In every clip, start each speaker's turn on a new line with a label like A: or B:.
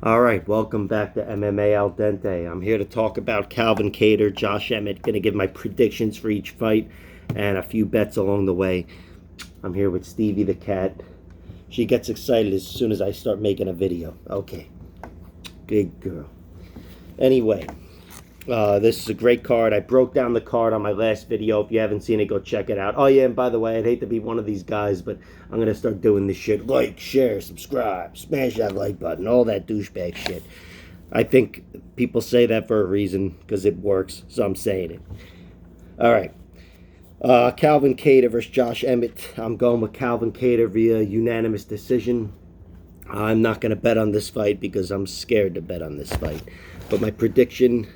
A: All right, welcome back to MMA Al Dente. I'm here to talk about Calvin Kattar, Josh Emmett. Going to give my predictions for each fight and a few bets along the way. I'm here with Stevie the cat. She gets excited as soon as I start making a video. Okay, good girl. Anyway, this is a great card. I broke down the card on my last video. If you haven't seen it, go check it out. Oh yeah, and by the way, I'd hate to be one of these guys, but I'm going to start doing this shit. Like, share, subscribe, smash that like button, all that douchebag shit. I think people say that for a reason because it works, so I'm saying it. All right. Calvin Kattar versus Josh Emmett. I'm going with Calvin Kattar via unanimous decision. I'm not going to bet on this fight because I'm scared to bet on this fight. But my prediction,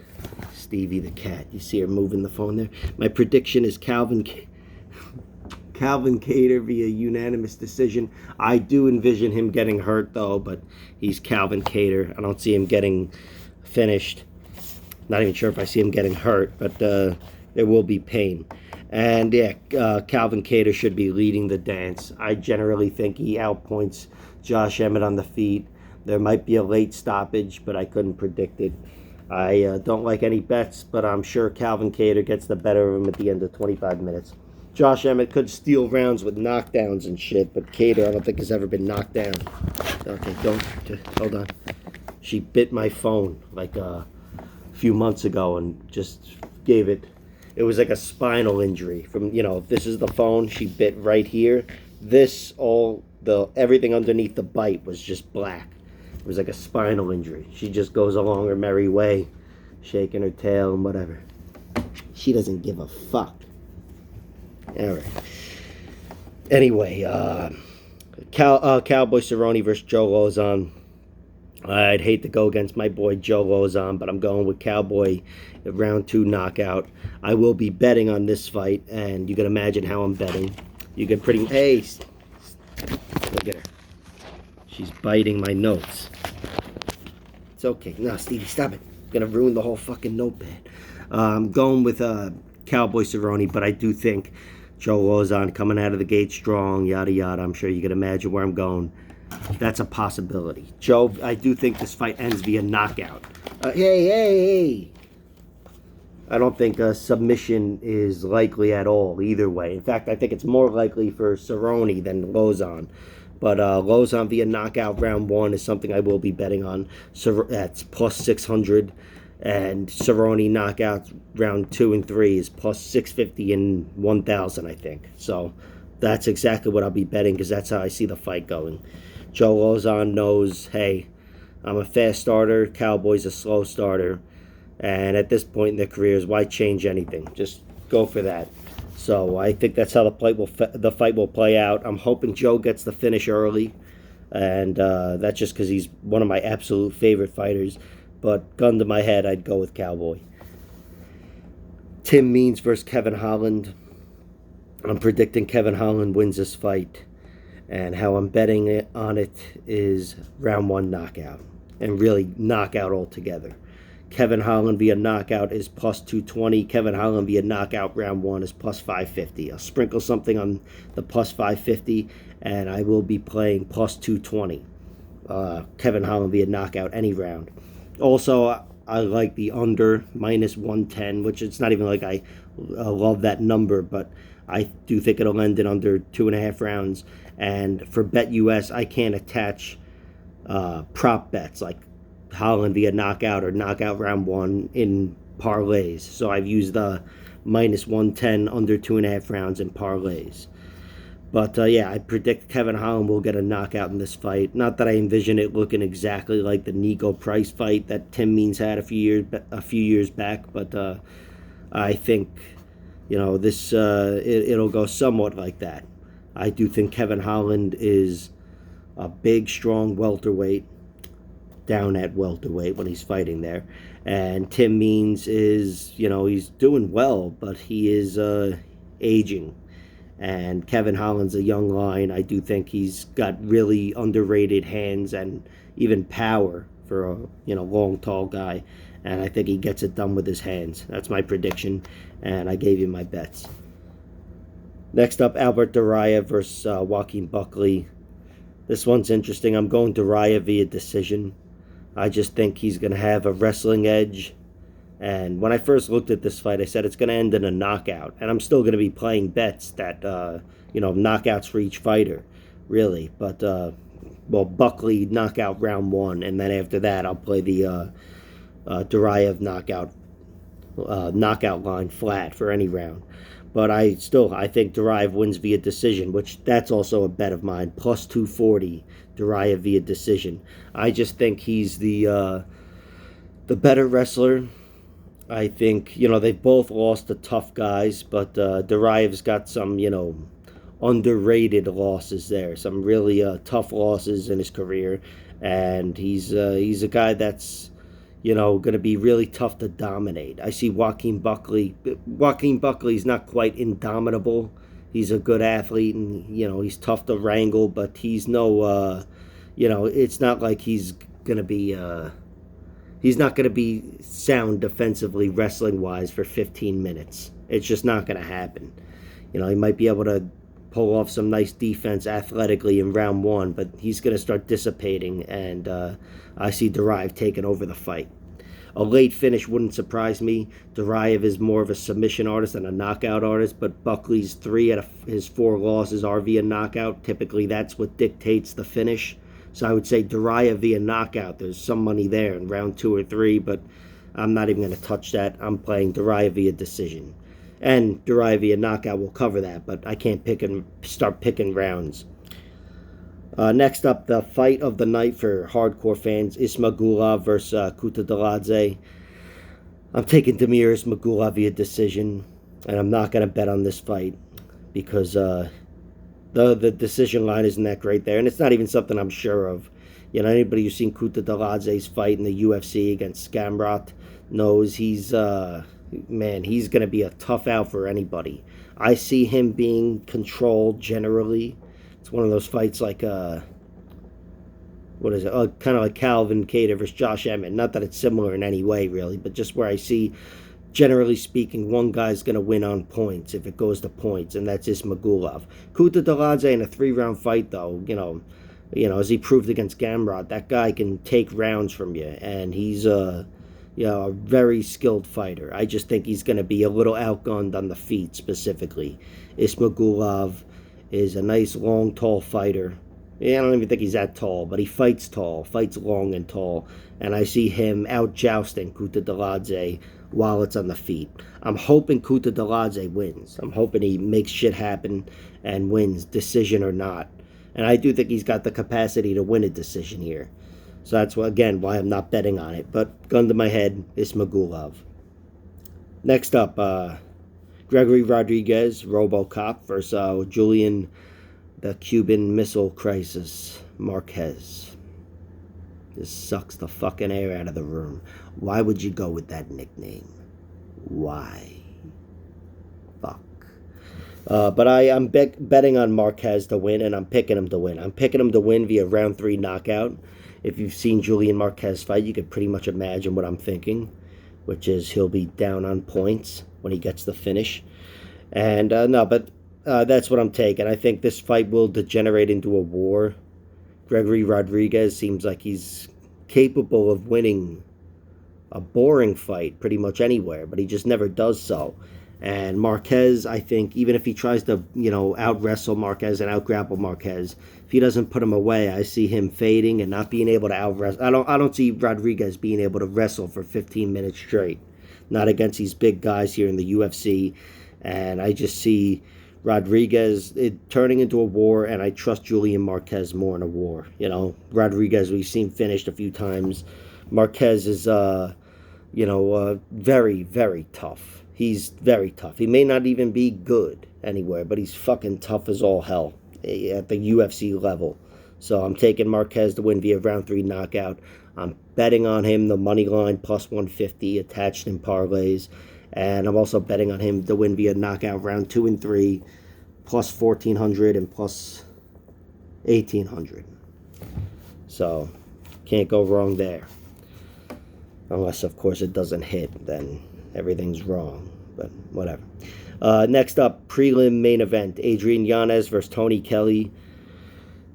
A: Stevie the cat, you see her moving the phone there? My prediction is Calvin Kattar via unanimous decision. I do envision him getting hurt though, but he's Calvin Kattar. I don't see him getting finished. Not even sure if I see him getting hurt, but there will be pain. And yeah, Calvin Kattar should be leading the dance. I generally think he outpoints Josh Emmett on the feet. There might be a late stoppage, but I couldn't predict it. I don't like any bets, but I'm sure Calvin Kattar gets the better of him at the end of 25 minutes. Josh Emmett could steal rounds with knockdowns and shit, but Kattar I don't think has ever been knocked down. Okay, don't. Hold on. She bit my phone like a few months ago and just gave it. It was like a spinal injury from, this is the phone. She bit right here. Everything underneath the bite was just black. It was like a spinal injury. She just goes along her merry way, shaking her tail and whatever. She doesn't give a fuck. All right. Anyway, Cowboy Cerrone versus Joe Lozon. I'd hate to go against my boy Joe Lozon, but I'm going with Cowboy round 2 knockout. I will be betting on this fight, and you can imagine how I'm betting. You can Hey, look at her. She's biting my notes. It's okay. No, Stevie, stop it. It's going to ruin the whole fucking notepad. I'm going with Cowboy Cerrone, but I do think Joe Lozon coming out of the gate strong, yada yada. I'm sure you can imagine where I'm going. That's a possibility. Joe, I do think this fight ends via knockout. Hey. I don't think a submission is likely at all either way. In fact, I think it's more likely for Cerrone than Lozon. But Lozon via knockout round 1 is something I will be betting on. That's plus 600. And Cerrone knockout round 2 and 3 is plus 650 and 1,000, I think. So that's exactly what I'll be betting because that's how I see the fight going. Joe Lozon knows, hey, I'm a fast starter, Cowboy's a slow starter, and at this point in their careers, why change anything? Just go for that. So I think that's how the fight will play out. I'm hoping Joe gets the finish early, and that's just because he's one of my absolute favorite fighters. But gun to my head, I'd go with Cowboy. Tim Means versus Kevin Holland. I'm predicting Kevin Holland wins this fight. And how I'm betting on it is round 1 knockout. And really knockout altogether. Kevin Holland via knockout is plus 220. Kevin Holland via knockout round 1 is plus 550. I'll sprinkle something on the plus 550, and I will be playing plus 220. Kevin Holland via knockout any round. Also, I like the under minus 110, which it's not even like I love that number, but I do think it'll end in under 2.5 rounds. And for BetUS, I can't attach prop bets like Holland via knockout or knockout round 1 in parlays. So I've used the minus 110 under 2.5 rounds in parlays. But yeah, I predict Kevin Holland will get a knockout in this fight. Not that I envision it looking exactly like the Nico Price fight that Tim Means had a few years back, but I think this it'll go somewhat like that. I do think Kevin Holland is a big, strong welterweight, down at welterweight when he's fighting there, and Tim Means is he's doing well, but he is aging. And Kevin Holland's a young line. I do think he's got really underrated hands and even power for a long, tall guy. And I think he gets it done with his hands. That's my prediction, and I gave you my bets. Next up, Albert Dariya versus Joaquin Buckley. This one's interesting. I'm going Dariya via decision. I just think he's going to have a wrestling edge. And when I first looked at this fight, I said it's going to end in a knockout. And I'm still going to be playing bets that, knockouts for each fighter, really. But, well, Buckley knockout round 1. And then after that, I'll play the Duraev knockout line flat for any round. But I think Duraev wins via decision, which that's also a bet of mine. Plus 240, Duraev via decision. I just think he's the better wrestler. I think, they've both lost to tough guys, but Duraev's got some, underrated losses there. Some really tough losses in his career. And he's a guy that's, going to be really tough to dominate. I see Joaquin Buckley. Joaquin Buckley's not quite indomitable. He's a good athlete, and, he's tough to wrangle, but he's no, it's not like he's going to be, he's not going to be sound defensively wrestling-wise for 15 minutes. It's just not going to happen. He might be able to pull off some nice defense athletically in round 1, but he's going to start dissipating, and I see Duraev taking over the fight. A late finish wouldn't surprise me. Duraev is more of a submission artist than a knockout artist, but Buckley's 3 out of his 4 losses are via knockout. Typically, that's what dictates the finish. So I would say Duraev via knockout. There's some money there in round 2 or 3, but I'm not even going to touch that. I'm playing Duraev via decision. And Duraev via knockout will cover that, but I can't start picking rounds. Next up, the fight of the night for hardcore fans, Ismagulov versus Kutateladze. I'm taking Damir Ismagulov via decision, and I'm not going to bet on this fight because the decision line isn't that great there, and it's not even something I'm sure of. Anybody who's seen Kutateladze's fight in the UFC against Gamrot knows he's going to be a tough out for anybody. I see him being controlled generally. It's one of those fights like, kind of like Calvin Kattar versus Josh Emmett. Not that it's similar in any way, really, but just where I see, generally speaking, one guy's going to win on points if it goes to points, and that's Ismagulov. Kutateladze in a 3-round fight, though, as he proved against Gamrot, that guy can take rounds from you, and he's a very skilled fighter. I just think he's going to be a little outgunned on the feet, specifically. Ismagulov is a nice, long, tall fighter. I don't even think he's that tall, but he fights tall, fights long and tall, and I see him out-jousting Kutateladze while it's on the feet. I'm hoping Kutateladze wins. I'm hoping he makes shit happen and wins, decision or not. And I do think he's got the capacity to win a decision here. So that's, why I'm not betting on it. But gun to my head, Ismagulov. Next up, Gregory Rodriguez, RoboCop, versus Julian, the Cuban Missile Crisis, Marquez. This sucks the fucking air out of the room. Why would you go with that nickname? Why? Fuck. But I'm betting on Marquez to win, and I'm picking him to win. I'm picking him to win via round 3 knockout. If you've seen Julian Marquez fight, you could pretty much imagine what I'm thinking, which is he'll be down on points when he gets the finish. And that's what I'm taking. I think this fight will degenerate into a war. Gregory Rodriguez seems like he's capable of winning a boring fight pretty much anywhere, but he just never does so. And Marquez, I think, even if he tries to, out-wrestle Marquez and out-grapple Marquez, if he doesn't put him away, I see him fading and not being able to out-wrestle. I don't see Rodriguez being able to wrestle for 15 minutes straight. Not against these big guys here in the UFC. And I just see Rodriguez turning into a war, and I trust Julian Marquez more in a war. Rodriguez, we've seen finished a few times. Marquez is, very, very tough. He's very tough. He may not even be good anywhere, but he's fucking tough as all hell at the UFC level. So I'm taking Marquez to win via round 3 knockout. I'm betting on him, the money line, plus 150, attached in parlays. And I'm also betting on him to win via knockout round 2 and 3, plus 1,400 and plus 1,800. So can't go wrong there. Unless, of course, it doesn't hit, then everything's wrong, but whatever. Next up, prelim main event, Adrian Yanez versus Tony Kelly.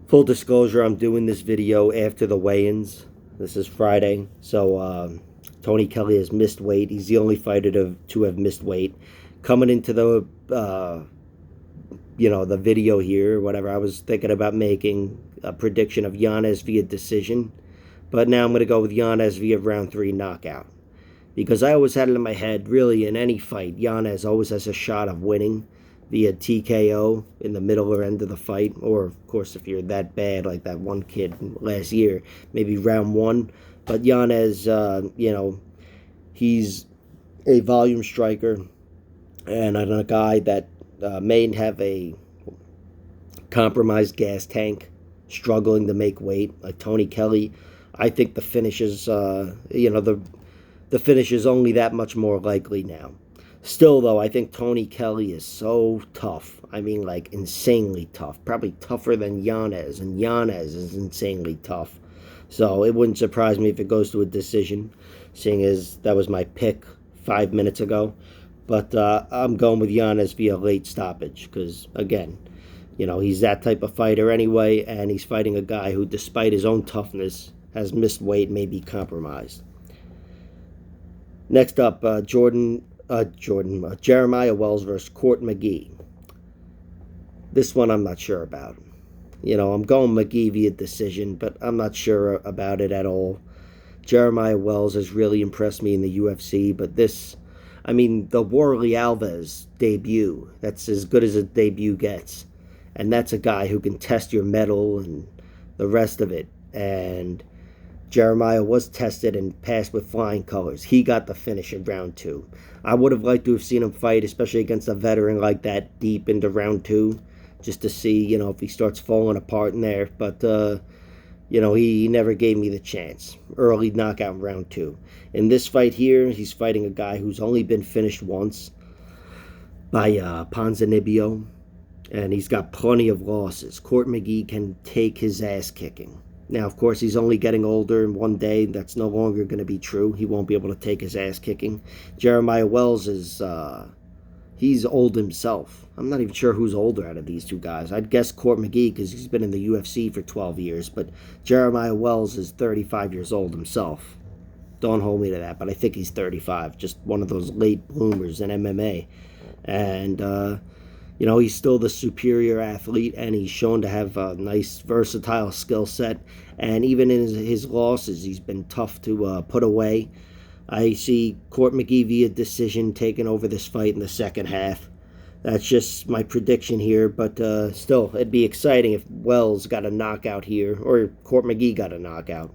A: Full disclosure, I'm doing this video after the weigh-ins. This is Friday, so Tony Kelly has missed weight. He's the only fighter to have missed weight. Coming into the the video here, whatever, I was thinking about making a prediction of Yanez via decision, but now I'm going to go with Yanez via round 3 knockout, because I always had it in my head, really, in any fight, Yanez always has a shot of winning via TKO in the middle or end of the fight, or of course if you're that bad like that one kid last year, maybe round 1. But Yanez, he's a volume striker and a guy that may have a compromised gas tank, struggling to make weight like Tony Kelly. I think the finish is, the finish is only that much more likely now. Still, though, I think Tony Kelly is so tough. I mean, like, insanely tough. Probably tougher than Yanez, and Yanez is insanely tough. So it wouldn't surprise me if it goes to a decision, seeing as that was my pick 5 minutes ago. But I'm going with Yanez via late stoppage because, again, he's that type of fighter anyway, and he's fighting a guy who, despite his own toughness, has missed weight, may be compromised. Next up, Jeremiah Wells versus Court McGee. This one I'm not sure about. I'm going McGee via decision, but I'm not sure about it at all. Jeremiah Wells has really impressed me in the UFC, but the Warley Alves debut, that's as good as a debut gets. And that's a guy who can test your mettle and the rest of it. And Jeremiah was tested and passed with flying colors. He got the finish in round 2. I would have liked to have seen him fight, especially against a veteran like that, deep into round 2, just to see, if he starts falling apart in there. But, he never gave me the chance. Early knockout in round 2. In this fight here, he's fighting a guy who's only been finished once by Ponzinibbio, and he's got plenty of losses. Court McGee can take his ass kicking. Now, of course, he's only getting older, and one day that's no longer going to be true. He won't be able to take his ass kicking. Jeremiah Wells is, he's old himself. I'm not even sure who's older out of these two guys. I'd guess Court McGee because he's been in the UFC for 12 years, but Jeremiah Wells is 35 years old himself. Don't hold me to that, but I think he's 35, just one of those late bloomers in MMA. And, he's still the superior athlete, and he's shown to have a nice, versatile skill set. And even in his losses, he's been tough to put away. I see Court McGee via decision taking over this fight in the second half. That's just my prediction here, but still, it'd be exciting if Wells got a knockout here, or Court McGee got a knockout,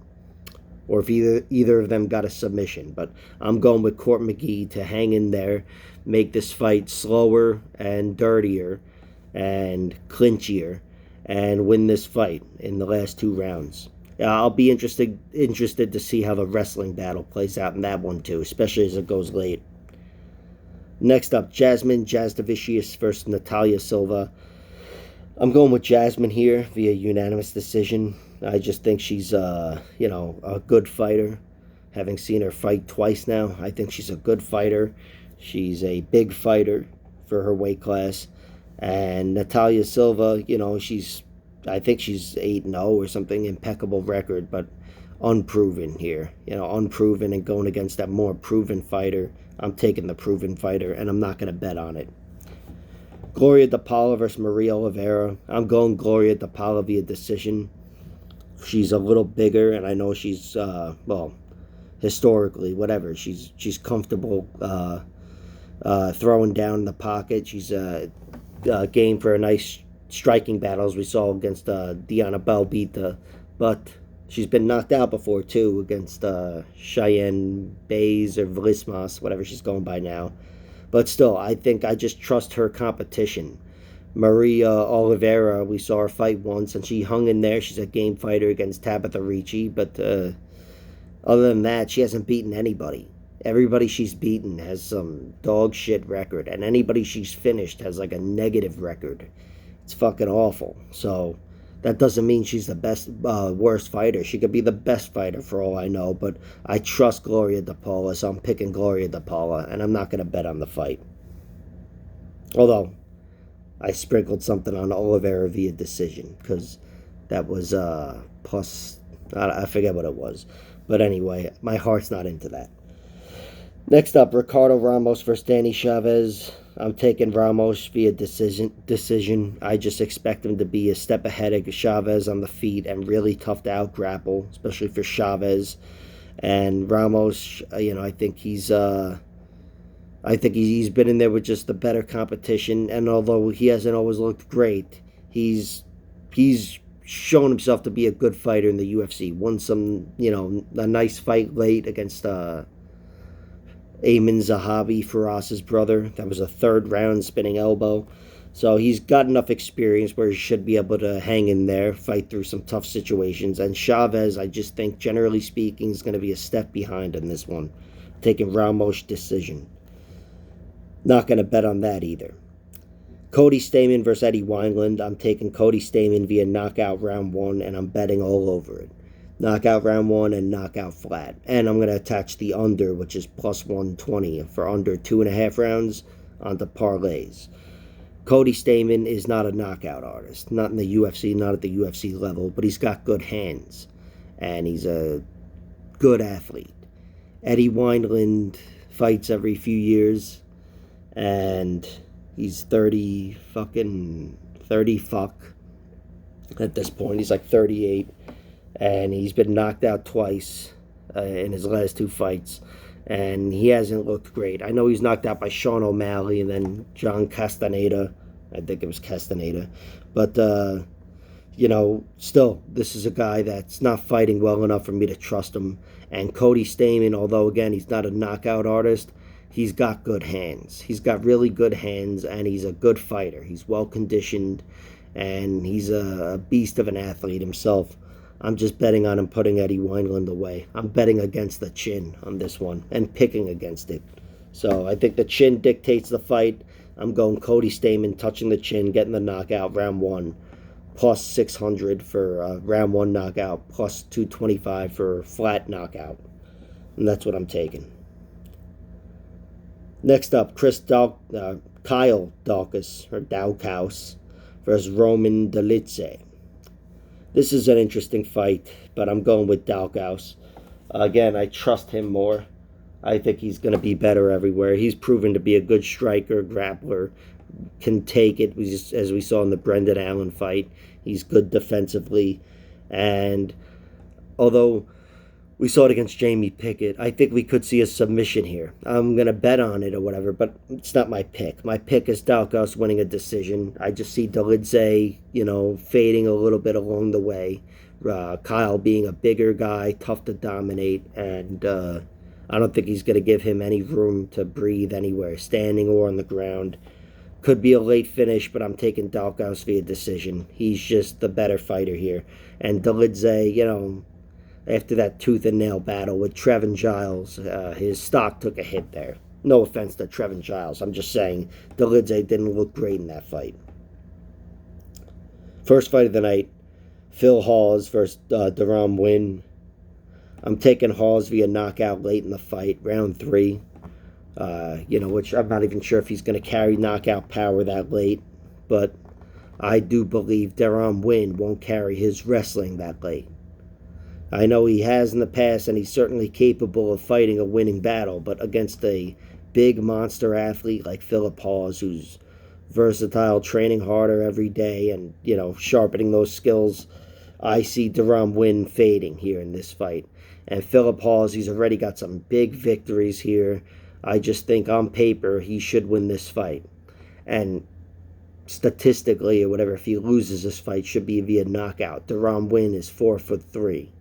A: or if either of them got a submission. But I'm going with Court McGee to hang in there, make this fight slower and dirtier and clinchier, and win this fight in the last 2 rounds. I'll be interested to see how the wrestling battle plays out in that one too, especially as it goes late. Next up, Jasmine Jasudavicius versus Natalia Silva. I'm going with Jasmine here via unanimous decision. I just think she's, a good fighter. Having seen her fight twice now, I think she's a good fighter. She's a big fighter for her weight class. And Natalia Silva, I think she's 8-0 or something, impeccable record, but unproven here. Unproven and going against that more proven fighter. I'm taking the proven fighter, and I'm not going to bet on it. Gloria DePaula versus Maria Oliveira. I'm going Gloria DePaula via decision. She's a little bigger, and I know she's, historically, whatever. She's comfortable throwing down in the pocket. She's game for a nice striking battle, as we saw against Diana Belbita. But she's been knocked out before, too, against Cheyenne Bays or Vlismas, whatever she's going by now. But still, I think I just trust her competition. Maria Oliveira, we saw her fight once, and she hung in there. She's a game fighter against Tabitha Ricci, but other than that, she hasn't beaten anybody. Everybody she's beaten has some dog shit record, and anybody she's finished has like a negative record. It's fucking awful. So that doesn't mean she's the best, worst fighter. She could be the best fighter for all I know, but I trust Gloria DePaula, so I'm picking Gloria DePaula, and I'm not going to bet on the fight. Although, I sprinkled something on Oliveira via decision, because that was plus I forget what it was. But anyway, my heart's not into that. Next up, Ricardo Ramos versus Danny Chavez. I'm taking Ramos via decision. I just expect him to be a step ahead of Chavez on the feet and really tough to out grapple, especially for Chavez. And Ramos, I think he's been in there with just the better competition. And although he hasn't always looked great, he's shown himself to be a good fighter in the UFC. Won some, a nice fight late against Ayman Zahabi, Firaz's brother. That was a third round spinning elbow. So he's got enough experience where he should be able to hang in there, fight through some tough situations. And Chavez, I just think, generally speaking, is going to be a step behind in this one. Taking Ramos decision. Not going to bet on that either. Cody Stamann versus Eddie Wineland. I'm taking Cody Stamann via knockout round 1, and I'm betting all over it. Knockout round 1 and knockout flat. And I'm going to attach the under, which is plus 120 for under 2.5 rounds onto parlays. Cody Stamann is not a knockout artist. Not in the UFC, not at the UFC level, but he's got good hands. And he's a good athlete. Eddie Wineland fights every few years. And he's 30 at this point. He's like 38. And he's been knocked out twice in his last 2 fights. And he hasn't looked great. I know he's knocked out by Sean O'Malley and then John Castaneda. I think it was Castaneda. But, still, this is a guy that's not fighting well enough for me to trust him. And Cody Stamann, although, again, he's not a knockout artist, he's got good hands. He's got really good hands, and he's a good fighter. He's well-conditioned, and he's a beast of an athlete himself. I'm just betting on him putting Eddie Wineland away. I'm betting against the chin on this one and picking against it. So I think the chin dictates the fight. I'm going Cody Stamann touching the chin, getting the knockout round 1, plus 600 for round 1 knockout, plus 225 for flat knockout. And that's what I'm taking. Next up, Kyle Daukaus versus Roman Dolidze. This is an interesting fight, but I'm going with Daukaus. Again, I trust him more. I think he's going to be better everywhere. He's proven to be a good striker, grappler, can take it, as we saw in the Brendan Allen fight. He's good defensively. And although we saw it against Jamie Pickett, I think we could see a submission here. I'm going to bet on it or whatever, but it's not my pick. My pick is Daukaus winning a decision. I just see Dolidze, fading a little bit along the way. Kyle being a bigger guy, tough to dominate, and I don't think he's going to give him any room to breathe anywhere, standing or on the ground. Could be a late finish, but I'm taking Daukaus via decision. He's just the better fighter here. And Dolidze, after that tooth and nail battle with Trevin Giles, his stock took a hit there. No offense to Trevin Giles. I'm just saying Dolidze didn't look great in that fight. First fight of the night, Phil Hawes versus Deron Winn. I'm taking Hawes via knockout late in the fight, round 3. Which I'm not even sure if he's going to carry knockout power that late. But I do believe Deron Winn won't carry his wrestling that late. I know he has in the past, and he's certainly capable of fighting a winning battle, but against a big monster athlete like Philip Hawes, who's versatile, training harder every day, and, sharpening those skills, I see Deron Winn fading here in this fight. And Philip Hawes, he's already got some big victories here. I just think on paper he should win this fight. And statistically or whatever, if he loses this fight, should be via knockout. Deron Winn is 4'3".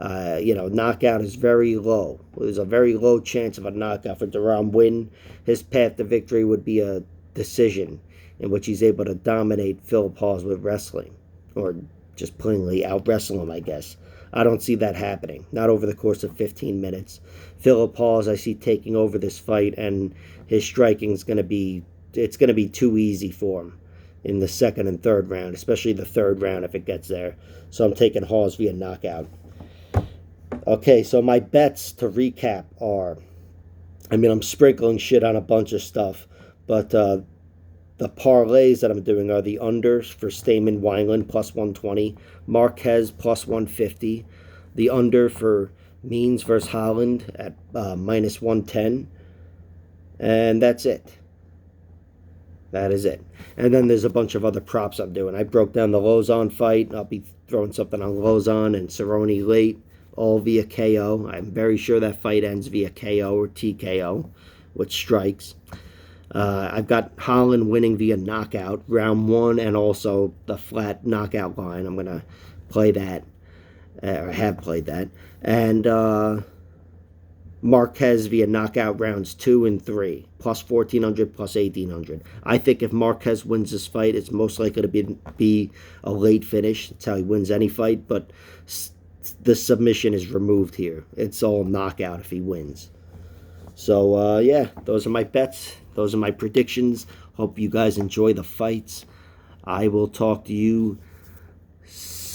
A: Knockout is very low. There's a very low chance of a knockout for Deron Winn. His path to victory would be a decision in which he's able to dominate Philip Hawes with wrestling, or just plainly out-wrestle him, I guess. I don't see that happening, not over the course of 15 minutes. Philip Hawes, I see taking over this fight, and his striking is going to be too easy for him in the second and third round, especially the third round if it gets there. So I'm taking Hawes via knockout. Okay, so my bets to recap are, I'm sprinkling shit on a bunch of stuff, but the parlays that I'm doing are the unders for Stamann Wineland plus 120, Marquez plus 150, the under for Means versus Holland at minus 110. And that's it. That is it. And then there's a bunch of other props I'm doing. I broke down the Lozon fight. I'll be throwing something on Lozon and Cerrone late, all via KO. I'm very sure that fight ends via KO or TKO with strikes. I've got Holland winning via knockout, round 1, and also the flat knockout line. I'm going to play that, or have played that. And Marquez via knockout rounds 2 and 3, plus 1,400, plus 1,800. I think if Marquez wins this fight, it's most likely to be a late finish. That's how he wins any fight, but the submission is removed here. It's all knockout if he wins. So, yeah, those are my bets. Those are my predictions. Hope you guys enjoy the fights. I will talk to you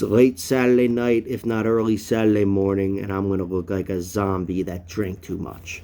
A: late Saturday night, if not early Saturday morning, and I'm going to look like a zombie that drank too much.